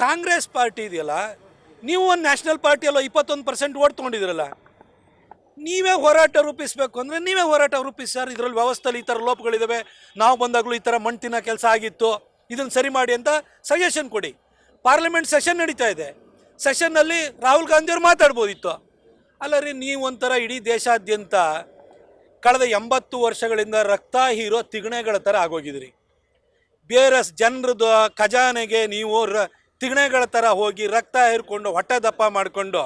Congress party ಇದೆಯಲ್ಲ, ನೀವು ಒಂದು ನ್ಯಾಷನಲ್ ಪಾರ್ಟಿಯಲ್ಲೋ 21% ಓಟ್ ತೊಗೊಂಡಿದ್ದೀರಲ್ಲ, ನೀವೇ ಹೋರಾಟ ರೂಪಿಸಬೇಕು ಅಂದರೆ ನೀವೇ ಹೋರಾಟ ರೂಪಿಸಿ ಸರ್. ಇದರಲ್ಲಿ ವ್ಯವಸ್ಥೆಯಲ್ಲಿ ಈ ಥರ ಲೋಪಗಳಿದ್ದಾವೆ, ನಾವು ಬಂದಾಗಲೂ ಈ ಥರ ಮಣ್ಣು ತಿನ್ನೋ ಕೆಲಸ ಆಗಿತ್ತು, ಇದನ್ನು ಸರಿ ಮಾಡಿ ಅಂತ ಸಜೆಷನ್ ಕೊಡಿ. ಪಾರ್ಲಿಮೆಂಟ್ ಸೆಷನ್ ನಡೀತಾ ಇದೆ, ಸೆಷನ್ನಲ್ಲಿ ರಾಹುಲ್ ಗಾಂಧಿಯವ್ರು ಮಾತಾಡ್ಬೋದಿತ್ತು. ಅಲ್ಲ ರೀ, ನೀವು ಒಂಥರ ಇಡೀ ದೇಶಾದ್ಯಂತ ಕಳೆದ 80 ವರ್ಷಗಳಿಂದ ರಕ್ತ ಹೀರೋ ತಿಗಣೆಗಳ ಥರ ಆಗೋಗಿದ್ರಿ. ಬೇರೆ ಜನರದ್ದು ಖಜಾನೆಗೆ ನೀವು ತಿಗಣೆಗಳ ಥರ ಹೋಗಿ ರಕ್ತ ಹೀರ್ಕೊಂಡು ಹೊಟ್ಟೆ ದಪ್ಪ ಮಾಡಿಕೊಂಡು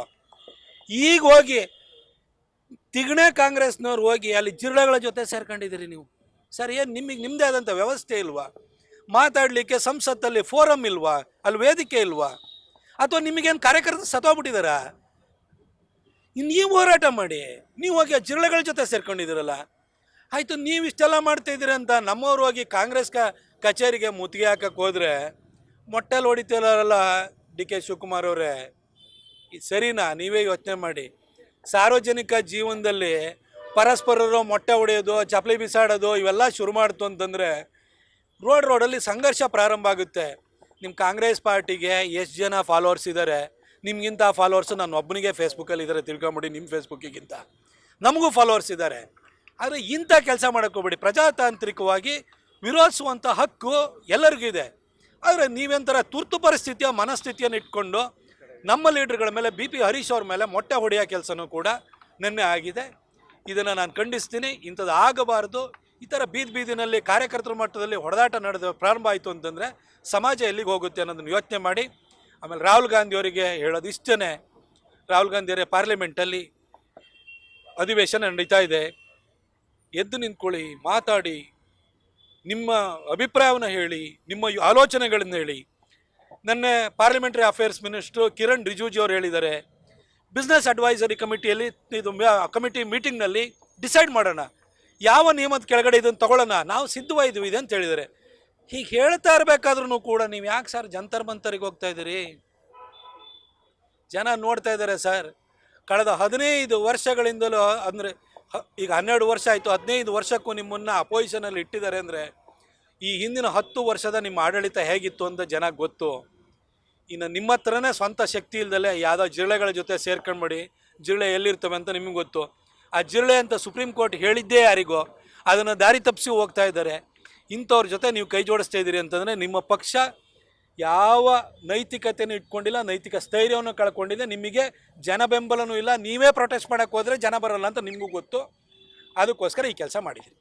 ಈಗ ಹೋಗಿ ತಿಗಣೆ ಕಾಂಗ್ರೆಸ್ನವ್ರು ಹೋಗಿ ಅಲ್ಲಿ ಜಿರಳೆಗಳ ಜೊತೆ ಸೇರ್ಕೊಂಡಿದ್ದೀರಿ ನೀವು. ಸರ್, ಏನು ನಿಮ್ಮದೇ ಆದಂಥ ವ್ಯವಸ್ಥೆ ಇಲ್ವಾ? ಮಾತಾಡಲಿಕ್ಕೆ ಸಂಸತ್ತಲ್ಲಿ ಫೋರಮ್ ಇಲ್ವಾ? ಅಲ್ಲಿ ವೇದಿಕೆ ಇಲ್ವಾ? ಅಥವಾ ನಿಮಗೇನು ಕಾರ್ಯಕರ್ತರು ಸತ್ತೋಗ್ಬಿಟ್ಟಿದಾರಾ? ನೀವು ಹೋರಾಟ ಮಾಡಿ, ನೀವು ಹೋಗಿ ಆ ಜಿರಳೆಗಳ ಜೊತೆ ಸೇರ್ಕೊಂಡಿದ್ದೀರಲ್ಲ. ಆಯಿತು, ನೀವು ಇಷ್ಟೆಲ್ಲ ಮಾಡ್ತಾಯಿದ್ದೀರಿ ಅಂತ ನಮ್ಮವ್ರು ಹೋಗಿ ಕಾಂಗ್ರೆಸ್ ಕಚೇರಿಗೆ ಮುತ್ತಿಗೆ ಹಾಕಕ್ಕೆ ಹೋದರೆ ಮೊಟ್ಟೆಲ್ಲಿ ಹೊಡಿತಿರಲ್ಲ ಡಿ ಕೆ ಶಿವಕುಮಾರ್ ಅವರೇ. ಇದು ಸರಿನಾ? ನೀವೇ ಯೋಚನೆ ಮಾಡಿ. ಸಾರ್ವಜನಿಕ ಜೀವನದಲ್ಲಿ ಪರಸ್ಪರರು ಮೊಟ್ಟೆ ಹೊಡೆಯೋದು, ಚಪ್ಪಲಿ ಬಿಸಾಡೋದು ಇವೆಲ್ಲ ಶುರು ಮಾಡ್ತು ಅಂತಂದರೆ ರೋಡಲ್ಲಿ ಸಂಘರ್ಷ ಪ್ರಾರಂಭ ಆಗುತ್ತೆ. ನಿಮ್ಮ ಕಾಂಗ್ರೆಸ್ ಪಾರ್ಟಿಗೆ ಎಷ್ಟು ಜನ ಫಾಲೋವರ್ಸ್ ಇದ್ದಾರೆ? ನಿಮಗಿಂತ ಫಾಲೋವರ್ಸು ನಾನು ಒಬ್ಬನಿಗೆ ಫೇಸ್ಬುಕ್ಕಲ್ಲಿ ಇದ್ದಾರೆ, ತಿಳ್ಕೊಂಬಿಡಿ. ನಿಮ್ಮ ಫೇಸ್ಬುಕ್ಕಿಗಿಂತ ನಮಗೂ ಫಾಲೋವರ್ಸ್ ಇದ್ದಾರೆ. ಆದರೆ ಇಂಥ ಕೆಲಸ ಮಾಡೋಕ್ಕೋಗ್ಬೇಡಿ. ಪ್ರಜಾತಾಂತ್ರಿಕವಾಗಿ ವಿರೋಧಿಸುವಂಥ ಹಕ್ಕು ಎಲ್ಲರಿಗೂ ಇದೆ. ಆದರೆ ನೀವೆಂಥರ ತುರ್ತು ಪರಿಸ್ಥಿತಿಯ ಮನಸ್ಥಿತಿಯನ್ನು ಇಟ್ಕೊಂಡು ನಮ್ಮ ಲೀಡರ್ಗಳ ಮೇಲೆ BP ಹರೀಶ್ ಅವ್ರ ಮೇಲೆ ಮೊಟ್ಟೆ ಹೊಡೆಯೋ ಕೆಲಸನೂ ಕೂಡ ನಿನ್ನೆ ಆಗಿದೆ. ಇದನ್ನು ನಾನು ಖಂಡಿಸ್ತೀನಿ. ಇಂಥದ್ದು ಆಗಬಾರ್ದು. ಈ ಥರ ಬೀದಿನಲ್ಲಿ ಕಾರ್ಯಕರ್ತರ ಮಟ್ಟದಲ್ಲಿ ಹೊಡೆದಾಟ ನಡೆದ ಪ್ರಾರಂಭ ಆಯಿತು ಅಂತಂದರೆ ಸಮಾಜ ಎಲ್ಲಿಗೆ ಹೋಗುತ್ತೆ ಅನ್ನೋದನ್ನು ಯೋಚನೆ ಮಾಡಿ. ಆಮೇಲೆ ರಾಹುಲ್ ಗಾಂಧಿಯವರಿಗೆ ಹೇಳೋದು ಇಷ್ಟೇ. ರಾಹುಲ್ ಗಾಂಧಿಯವರೇ, ಪಾರ್ಲಿಮೆಂಟಲ್ಲಿ ಅಧಿವೇಶನ ನಡೀತಾ ಇದೆ, ಎದ್ದು ನಿಂತ್ಕೊಳ್ಳಿ, ಮಾತಾಡಿ, ನಿಮ್ಮ ಅಭಿಪ್ರಾಯವನ್ನು ಹೇಳಿ, ನಿಮ್ಮ ಆಲೋಚನೆಗಳನ್ನು ಹೇಳಿ. ನೆನ್ನೆ parliamentary affairs minister Kiran Rijiju ಅವರು ಹೇಳಿದ್ದಾರೆ, ಬಿಸ್ನೆಸ್ ಅಡ್ವೈಸರಿ ಕಮಿಟಿಯಲ್ಲಿ ಕಮಿಟಿ ಮೀಟಿಂಗ್ನಲ್ಲಿ ಡಿಸೈಡ್ ಮಾಡೋಣ, ಯಾವ ನಿಯಮದ ಕೆಳಗಡೆ ಇದನ್ನು ತಗೊಳ್ಳೋಣ, ನಾವು ಸಿದ್ಧವಾಗಿದ್ದೀವಿ ಇದೆ ಅಂತ ಹೇಳಿದ್ದಾರೆ. ಹೀಗೆ ಹೇಳ್ತಾ ಇರಬೇಕಾದ್ರೂ ಕೂಡ ನೀವು ಯಾಕೆ ಸರ್ ಜಂತರ್ ಮಂತರಿಗೆ ಹೋಗ್ತಾ ಇದ್ದೀರಿ? ಜನ ನೋಡ್ತಾ ಇದ್ದಾರೆ ಸರ್. ಕಳೆದ 15 ವರ್ಷಗಳಿಂದಲೂ, ಅಂದರೆ ಈಗ 12 ವರ್ಷ ಆಯಿತು, 15 ವರ್ಷಕ್ಕೂ ನಿಮ್ಮನ್ನು ಅಪೋಸಿಷನಲ್ಲಿ ಇಟ್ಟಿದ್ದಾರೆ ಅಂದರೆ ಈ ಹಿಂದಿನ 10 ವರ್ಷದ ನಿಮ್ಮ ಆಡಳಿತ ಹೇಗಿತ್ತು ಅಂತ ಜನ ಗೊತ್ತು. ಇನ್ನು ನಿಮ್ಮ ಹತ್ರನೇ ಸ್ವಂತ ಶಕ್ತಿ ಇಲ್ದಲೆ ಯಾವುದೋ ಜಿರಳೆಗಳ ಜೊತೆ ಸೇರ್ಕೊಂಡ್ಬಿಡಿ. ಜಿರಳೆ ಎಲ್ಲಿರ್ತವೆ ಅಂತ ನಿಮಗೆ ಗೊತ್ತು. ಆ ಜಿರಳೆ ಅಂತ ಸುಪ್ರೀಂ ಕೋರ್ಟ್ ಹೇಳಿದ್ದೇ ಯಾರಿಗೋ, ಅದನ್ನು ದಾರಿ ತಪ್ಪಿಸಿ ಹೋಗ್ತಾ ಇದ್ದಾರೆ. ಇಂಥವ್ರ ಜೊತೆ ನೀವು ಕೈ ಜೋಡಿಸ್ತಾ ಇದ್ದೀರಿ ಅಂತಂದರೆ ನಿಮ್ಮ ಪಕ್ಷ ಯಾವ ನೈತಿಕತೆಯನ್ನು ಇಟ್ಕೊಂಡಿಲ್ಲ, ನೈತಿಕ ಸ್ಥೈರ್ಯವನ್ನು ಕಳ್ಕೊಂಡಿದೆ. ನಿಮಗೆ ಜನ ಬೆಂಬಲನೂ ಇಲ್ಲ. ನೀವೇ ಪ್ರೊಟೆಸ್ಟ್ ಮಾಡೋಕ್ಕೆ ಹೋದರೆ ಜನ ಬರೋಲ್ಲ ಅಂತ ನಿಮಗೂ ಗೊತ್ತು. ಅದಕ್ಕೋಸ್ಕರ ಈ ಕೆಲಸ ಮಾಡಿದ್ದೀರಿ.